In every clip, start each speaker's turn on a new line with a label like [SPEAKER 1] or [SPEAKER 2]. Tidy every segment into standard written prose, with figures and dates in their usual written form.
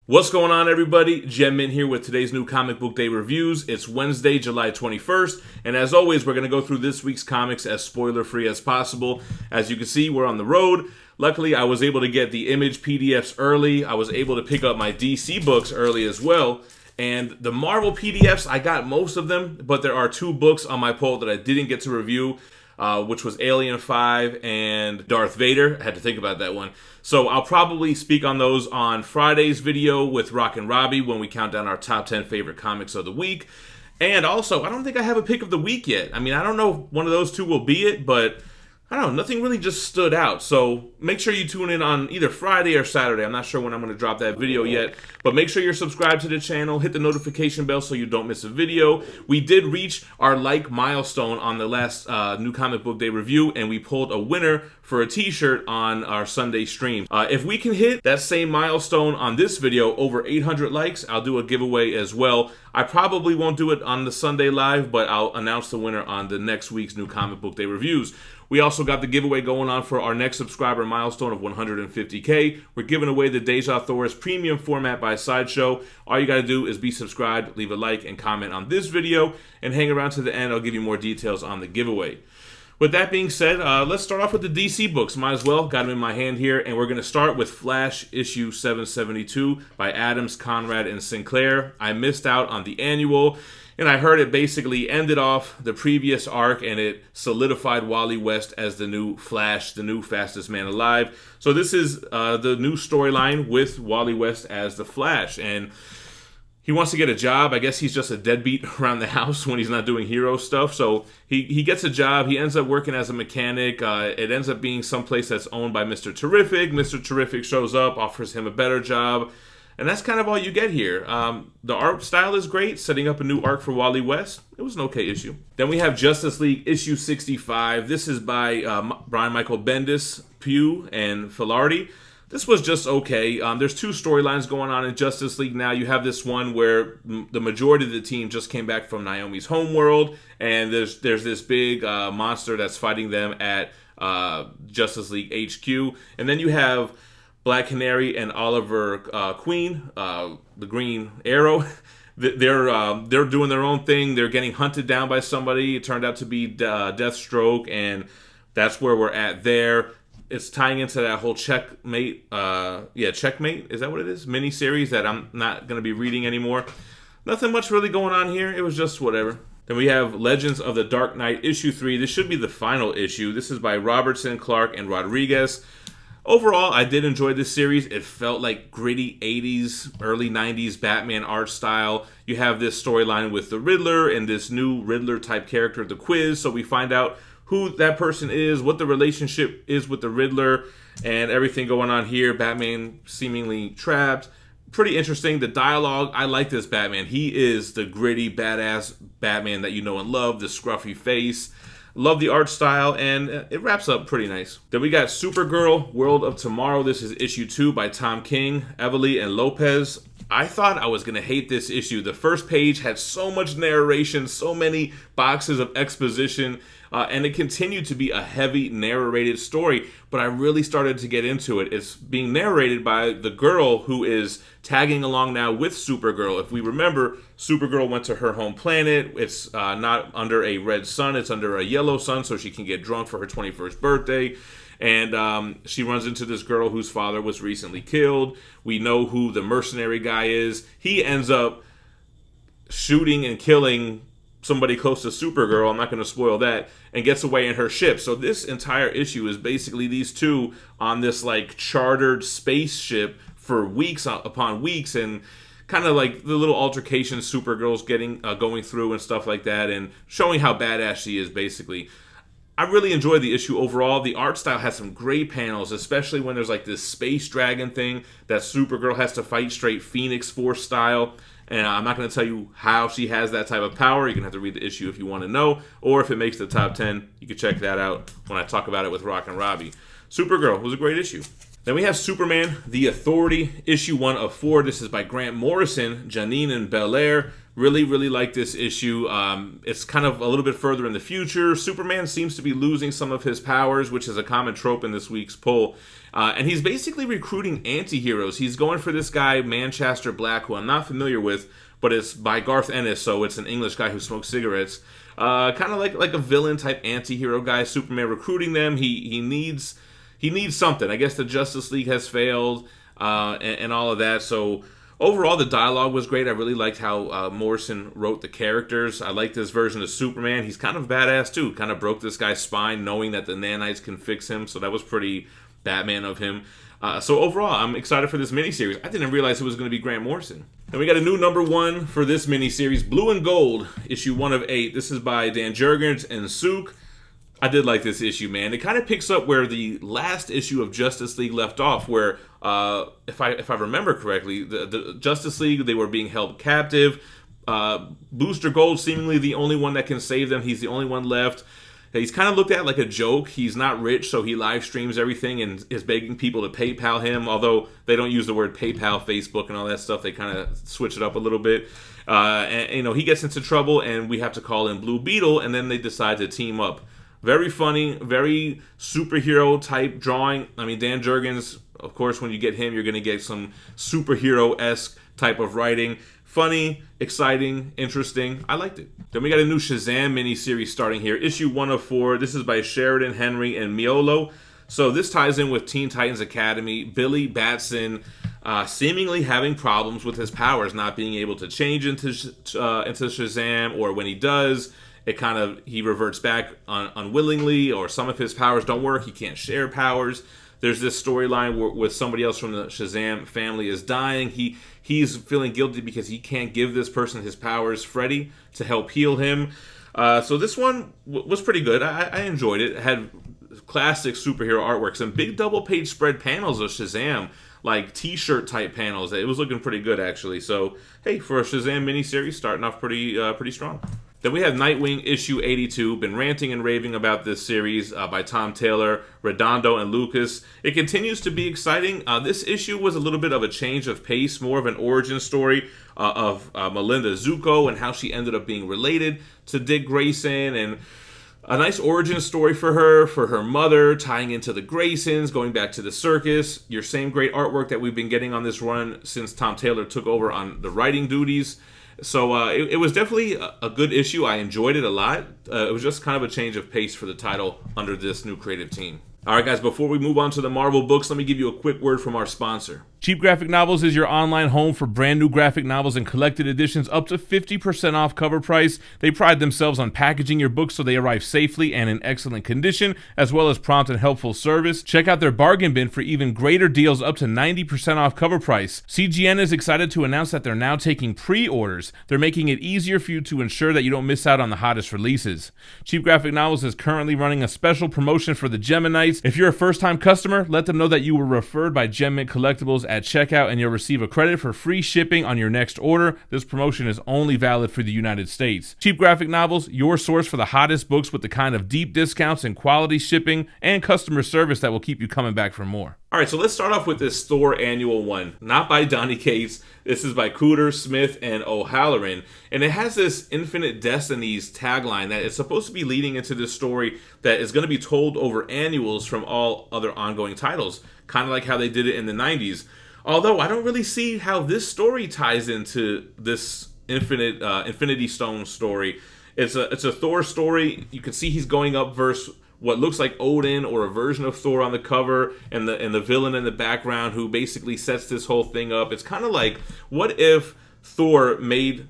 [SPEAKER 1] What's going on, everybody? Gem Mint here with today's new comic book day reviews. It's Wednesday, July 21st, and as always, we're going to go through this week's comics as spoiler-free as possible. As you can see, we're on the road. Luckily, I was able to get the Image PDFs early. I was able to pick up my DC books early as well. And the Marvel PDFs, I got most of them, but there are two books on my poll that I didn't get to review, which was Alien 5 and Darth Vader. I had to think about that one. So I'll probably speak on those on Friday's video with Rock and Robbie when we count down our top 10 favorite comics of the week. And also, I don't think I have a pick of the week yet. I mean, I don't know if one of those two will be it, but I don't know, nothing really just stood out. So make sure you tune in on either Friday or Saturday. I'm not sure when I'm going to drop that video yet, but make sure you're subscribed to the channel. Hit the notification bell so you don't miss a video. We did reach our like milestone on the last new comic book day review, and we pulled a winner for a t-shirt on our Sunday stream. If we can hit that same milestone on this video, over 800 likes, I'll do a giveaway as well. I probably won't do it on the Sunday live, but I'll announce the winner on the next week's new comic book day reviews. We also got the giveaway going on for our next subscriber milestone of 150K. We're giving away the Deja Thor's premium format by Sideshow. All you got to do is be subscribed, leave a like, and comment on this video, and hang around to the end. I'll give you more details on the giveaway. With that being said, let's start off with the DC books. Might as well. Got them in my hand here, and we're going to start with Flash issue 772 by Adams, Conrad, and Sinclair. I missed out on the annual, and I heard it basically ended off the previous arc, and it solidified Wally West as the new Flash, the new fastest man alive. So this is the new storyline with Wally West as the Flash, and he wants to get a job. I guess he's just a deadbeat around the house when he's not doing hero stuff. So he gets a job. He ends up working as a mechanic. It ends up being someplace that's owned by Mr. Terrific. Mr. Terrific shows up, offers him a better job. And that's kind of all you get here. The art style is great, setting up a new arc for Wally West. It was an okay issue. Then we have Justice League issue 65. This is by Brian Michael Bendis, Pugh, and Filardi. This was just okay. There's two storylines going on in Justice League now. You have this one where the majority of the team just came back from Naomi's homeworld, and there's this big monster that's fighting them at Justice League HQ. And then you have Black Canary and Oliver Queen, the Green Arrow. They're doing their own thing. They're getting hunted down by somebody. It turned out to be Deathstroke, and that's where we're at there. It's tying into that whole Checkmate, Checkmate, is that what it is? Miniseries that I'm not going to be reading anymore. Nothing much really going on here. It was just whatever. Then we have Legends of the Dark Knight issue 3. This should be the final issue. This is by Robertson, Clark, and Rodriguez. Overall, I did enjoy this series. It felt like gritty 80s, early 90s Batman art style. You have this storyline with the Riddler and this new Riddler-type character, The Quiz. So we find out who that person is, what the relationship is with the Riddler, and everything going on here. Batman seemingly trapped. Pretty interesting. The dialogue, I like this Batman. He is the gritty, badass Batman that you know and love, the scruffy face. Love the art style, and it wraps up pretty nice. Then we got Supergirl, World of Tomorrow. This is issue 2 by Tom King, Evely, and Lopez. I thought I was going to hate this issue. The first page had so much narration, so many boxes of exposition, and it continued to be a heavy narrated story, but I really started to get into it. It's being narrated by the girl who is tagging along now with Supergirl. If we remember, Supergirl went to her home planet. It's not under a red sun, it's under a yellow sun, so she can get drunk for her 21st birthday. And she runs into this girl whose father was recently killed. We know who the mercenary guy is. He ends up shooting and killing somebody close to Supergirl. I'm not going to spoil that. And gets away in her ship. So this entire issue is basically these two on this like chartered spaceship for weeks upon weeks, and kind of like the little altercations Supergirl's getting going through and stuff like that, and showing how badass she is basically. I really enjoyed the issue overall. The art style has some great panels, especially when there's like this space dragon thing that Supergirl has to fight straight Phoenix Force style. And I'm not going to tell you how she has that type of power. You're going to have to read the issue if you want to know. Or if it makes the top 10, you can check that out when I talk about it with Rock and Robbie. Supergirl was a great issue. Then we have Superman, The Authority, issue 1 of 4. This is by Grant Morrison, Janine and Belair. Really, really like this issue. It's kind of a little bit further in the future. Superman seems to be losing some of his powers, which is a common trope in this week's poll. And he's basically recruiting anti-heroes. He's going for this guy, Manchester Black, who I'm not familiar with, but it's by Garth Ennis, so it's an English guy who smokes cigarettes. Kind of like a villain-type anti-hero guy. Superman recruiting them. He needs something. I guess the Justice League has failed and all of that. So overall, the dialogue was great. I really liked how Morrison wrote the characters. I like this version of Superman. He's kind of badass too. Kind of broke this guy's spine knowing that the nanites can fix him. So that was pretty Batman of him. So overall, I'm excited for this miniseries. I didn't realize it was going to be Grant Morrison. And we got a new number 1 for this miniseries, Blue and Gold, issue 1 of 8. This is by Dan Jurgens and Suk. I did like this issue, man. It kind of picks up where the last issue of Justice League left off, where, if I remember correctly, the Justice League, they were being held captive. Booster Gold, seemingly the only one that can save them. He's the only one left. He's kind of looked at like a joke. He's not rich, so he live streams everything and is begging people to PayPal him, although they don't use the word PayPal, Facebook, and all that stuff. They kind of switch it up a little bit. And he gets into trouble, and we have to call in Blue Beetle, and then they decide to team up. Very funny, very superhero type drawing. I mean, Dan Jurgens, of course, when you get him, you're going to get some superhero-esque type of writing. Funny, exciting, interesting. I liked it. Then we got a new Shazam miniseries starting here. Issue 1 of 4. This is by Sheridan, Henry, and Miolo. So this ties in with Teen Titans Academy. Billy Batson seemingly having problems with his powers, not being able to change into Shazam, or when he does, he reverts back unwillingly, or some of his powers don't work. He can't share powers. There's this storyline with somebody else from the Shazam family is dying. He's feeling guilty because he can't give this person his powers, Freddy, to help heal him. So this one was pretty good. I enjoyed it. It had classic superhero artwork, some big double-page spread panels of Shazam, like T-shirt type panels. It was looking pretty good, actually. So, hey, for a Shazam miniseries, starting off pretty strong. Then we have Nightwing issue 82. Been ranting and raving about this series by Tom Taylor, Redondo, and Lucas. It continues to be exciting. This issue was a little bit of a change of pace, more of an origin story of Melinda Zuko and how she ended up being related to Dick Grayson, and a nice origin story for her mother, tying into the Graysons, going back to the circus. Your same great artwork that we've been getting on this run since Tom Taylor took over on the writing duties. So it was definitely a good issue. I enjoyed it a lot. It was just kind of a change of pace for the title under this new creative team. All right, guys, before we move on to the Marvel books, let me give you a quick word from our sponsor. Cheap Graphic Novels is your online home for brand new graphic novels and collected editions up to 50% off cover price. They pride themselves on packaging your books so they arrive safely and in excellent condition, as well as prompt and helpful service. Check out their bargain bin for even greater deals up to 90% off cover price. CGN is excited to announce that they're now taking pre-orders. They're making it easier for you to ensure that you don't miss out on the hottest releases. Cheap Graphic Novels is currently running a special promotion for the Geminites. If you're a first-time customer, let them know that you were referred by Gem Mint Collectibles at checkout, and you'll receive a credit for free shipping on your next order. This promotion is only valid for the United States. Cheap Graphic Novels, your source for the hottest books with the kind of deep discounts and quality shipping and customer service that will keep you coming back for more. All right, so let's start off with this Thor annual one. Not by Donny Cates. This is by Cooter, Smith, and O'Halloran. And it has this Infinite Destinies tagline that is supposed to be leading into this story that is going to be told over annuals from all other ongoing titles, kind of like how they did it in the 90s. Although I don't really see how this story ties into this Infinity Stone story. It's a Thor story. You can see he's going up versus what looks like Odin or a version of Thor on the cover, and the villain in the background who basically sets this whole thing up. It's kind of like, what if Thor made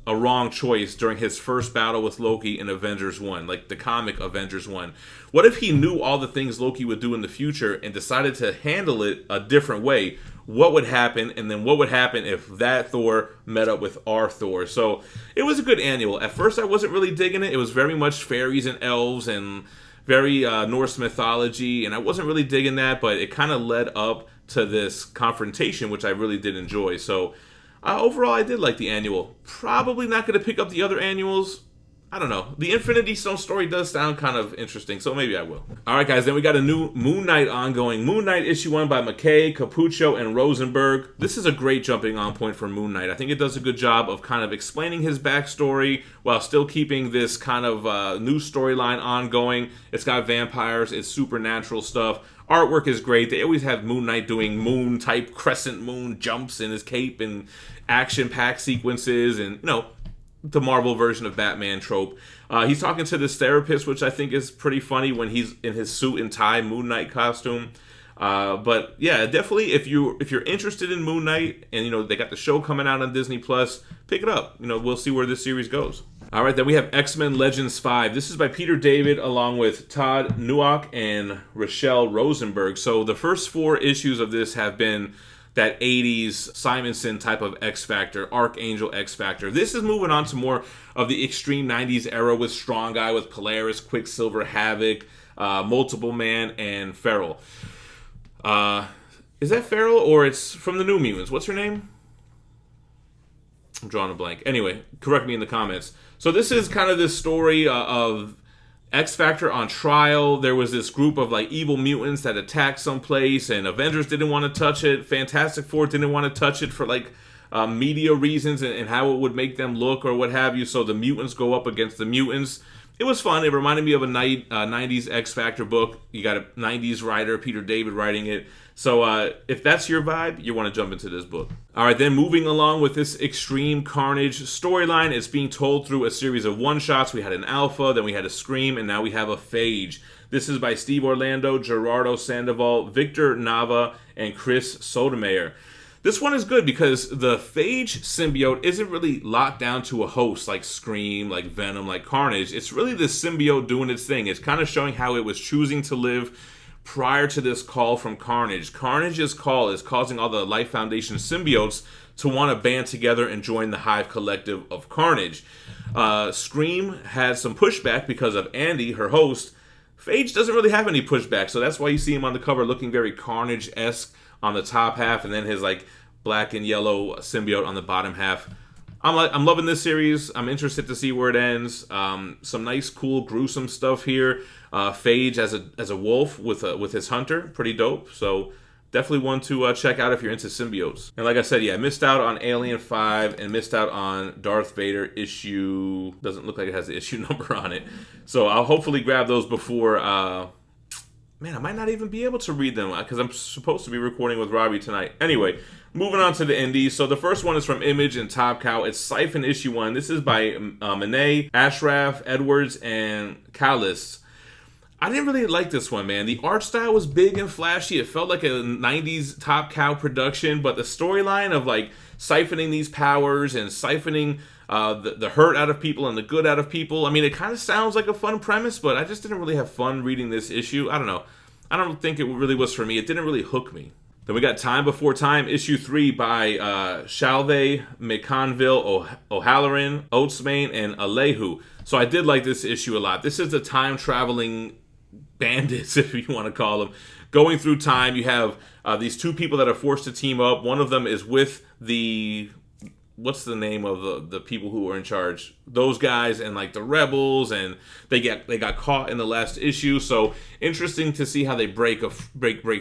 [SPEAKER 1] a wrong choice during his first battle with Loki in Avengers 1, like the comic Avengers 1? What if he knew all the things Loki would do in the future and decided to handle it a different way? What would happen? And then what would happen if that Thor met up with our Thor? So it was a good annual. At first I wasn't really digging it. It was very much fairies and elves and very Norse mythology, and I wasn't really digging that, but it kind of led up to this confrontation, which I really did enjoy. So overall, I did like the annual. Probably not going to pick up the other annuals. I don't know. The Infinity Stone story does sound kind of interesting, so maybe I will. All right, guys, then we got a new Moon Knight ongoing. Moon Knight issue 1 by McKay, Capuccio, and Rosenberg. This is a great jumping on point for Moon Knight. I think it does a good job of kind of explaining his backstory while still keeping this kind of new storyline ongoing. It's got vampires, it's supernatural stuff. Artwork is great. They always have Moon Knight doing moon-type crescent moon jumps in his cape and action-packed sequences and, the Marvel version of Batman trope. He's talking to this therapist, which I think is pretty funny when he's in his suit and tie Moon Knight costume. But yeah, definitely if you're interested in Moon Knight and they got the show coming out on Disney Plus, pick it up. We'll see where this series goes. All right, then we have X-Men Legends 5. This is by Peter David along with Todd Newok and Rochelle Rosenberg. So the first 4 issues of this have been that 80s Simonson type of X Factor, Archangel X Factor. This is moving on to more of the extreme 90s era with Strong Guy, with Polaris, Quicksilver, Havoc, Multiple Man, and Feral. Is that Feral or it's from the New Mutants? What's her name? I'm drawing a blank. Anyway, correct me in the comments. So this is kind of this story of X Factor on trial. There was this group of evil mutants that attacked someplace, and Avengers didn't want to touch it. Fantastic Four didn't want to touch it for media reasons and how it would make them look or what have you. So the mutants go up against the mutants. It was fun. It reminded me of a 90s X Factor book. You got a 90s writer, Peter David, writing it. So if that's your vibe, you want to jump into this book. All right, then moving along with this Extreme Carnage storyline, it's being told through a series of one-shots. We had an Alpha, then we had a Scream, and now we have a Phage. This is by Steve Orlando, Gerardo Sandoval, Victor Nava, and Chris Sotomayor. This one is good because the Phage symbiote isn't really locked down to a host like Scream, like Venom, like Carnage. It's really the symbiote doing its thing. It's kind of showing how it was choosing to live prior to this call from Carnage. Carnage's call is causing all the Life Foundation symbiotes to want to band together and join the Hive Collective of Carnage. Scream had some pushback because of Andy, her host. Phage doesn't really have any pushback, so that's why you see him on the cover looking very Carnage-esque on the top half, and then his black and yellow symbiote on the bottom half. I'm loving this series. I'm interested to see where it ends. Some nice, cool, gruesome stuff here. Phage as a wolf with his hunter, pretty dope. So definitely one to check out if you're into symbiotes. And like I said, yeah, missed out on Alien 5 and missed out on Darth Vader issue. Doesn't look like it has the issue number on it. So I'll hopefully grab those before. Man, I might not even be able to read them because I'm supposed to be recording with Robbie tonight. Anyway, moving on to the indies. So the first one is from Image and Top Cow. It's Siphon issue 1. This is by Monet, Ashraf, Edwards, and Callis. I didn't really like this one, man. The art style was big and flashy. It felt like a 90s Top Cow production, but the storyline of siphoning these powers and siphoning the hurt out of people and the good out of people. I mean, it kind of sounds like a fun premise, but I just didn't really have fun reading this issue. I don't know. I don't think it really was for me. It didn't really hook me. Then we got Time Before Time, issue 3 by Shalve, McConville, O'Halloran, Oatsmain, and Alehu. So I did like this issue a lot. This is the time-traveling bandits, if you want to call them, going through time. You have these 2 people that are forced to team up. One of them is with the... What's the name of the people who are in charge? Those guys and the rebels, and they got caught in the last issue. So interesting to see how they break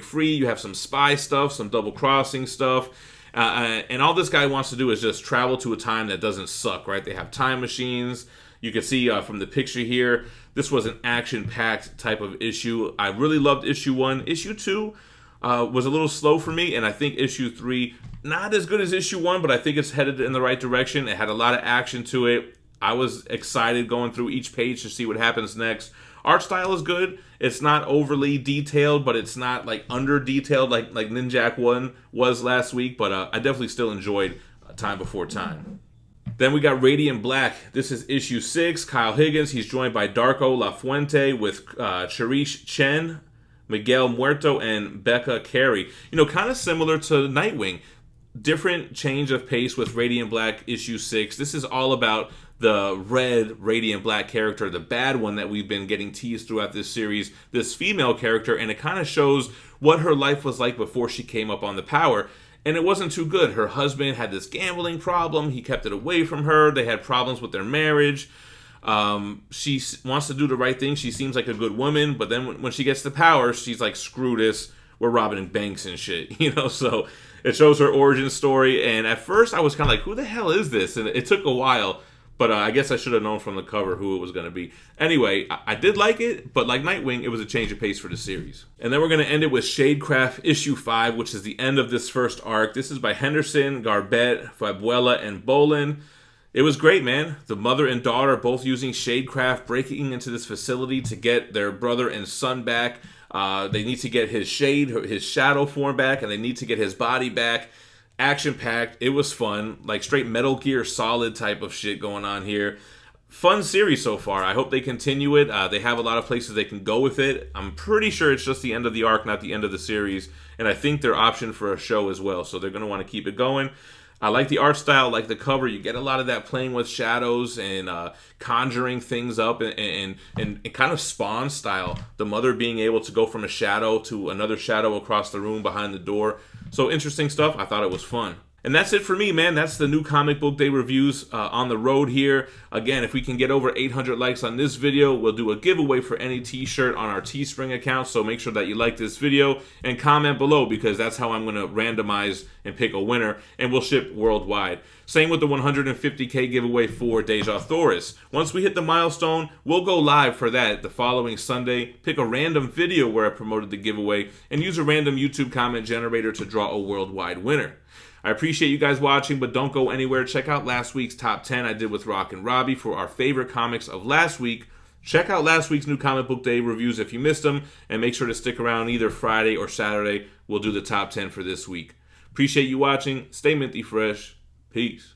[SPEAKER 1] free. You have some spy stuff, some double crossing stuff, and all this guy wants to do is just travel to a time that doesn't suck. Right? They have time machines. You can see from the picture here, this was an action-packed type of issue. I really loved issue 1. Issue 2 was a little slow for me, and I think issue 3, not as good as issue 1, but I think it's headed in the right direction. It had a lot of action to it. I was excited going through each page to see what happens next. Art style is good. It's not overly detailed, but it's not under detailed like Ninjak 1 was last week, but I definitely still enjoyed Time Before Time. Then we got Radiant Black. This is issue 6. Kyle Higgins. He's joined by Darko LaFuente with Cherish Chen, Miguel Muerto, and Becca Carey. Kind of similar to Nightwing. Different change of pace with Radiant Black issue 6. This is all about the red Radiant Black character, the bad one that we've been getting teased throughout this series, this female character, and it kind of shows what her life was like before she came up on the power. And it wasn't too good. Her husband had this gambling problem. He kept it away from her. They had problems with their marriage. She wants to do the right thing. She seems like a good woman, but then when she gets the power, she's like, screw this. We're robbing banks and shit, you know? So it shows her origin story. And at first I was kind of like, who the hell is this? And it took a while, but I guess I should have known from the cover who it was going to be. Anyway, I did like it, but like Nightwing, it was a change of pace for the series. And then we're going to end it with Shadecraft issue 5, which is the end of this first arc. This is by Henderson, Garbett, Fabuela, and Bolin. It was great, man. The mother and daughter both using Shadecraft, breaking into this facility to get their brother and son back. They need to get his shadow form back, and they need to get his body back. Action-packed. It was fun. Like straight Metal Gear Solid type of shit going on here. Fun series so far. I hope they continue it. They have a lot of places they can go with it. I'm pretty sure it's just the end of the arc, not the end of the series. And I think they're optioned for a show as well, so they're going to want to keep it going. I like the art style, like the cover. You get a lot of that playing with shadows and conjuring things up and kind of Spawn style. The mother being able to go from a shadow to another shadow across the room behind the door. So interesting stuff. I thought it was fun. And that's it for me, man. That's the new Comic Book Day reviews on the road here. Again, if we can get over 800 likes on this video, we'll do a giveaway for any t-shirt on our Teespring account. So make sure that you like this video and comment below, because that's how I'm going to randomize and pick a winner. And we'll ship worldwide. Same with the 150K giveaway for Deja Thoris. Once we hit the milestone, we'll go live for that the following Sunday, pick a random video where I promoted the giveaway, and use a random YouTube comment generator to draw a worldwide winner. I appreciate you guys watching, but don't go anywhere. Check out last week's top 10 I did with Rock and Robbie for our favorite comics of last week. Check out last week's new Comic Book Day reviews if you missed them, and make sure to stick around either Friday or Saturday. We'll do the top 10 for this week. Appreciate you watching. Stay minty fresh. Peace.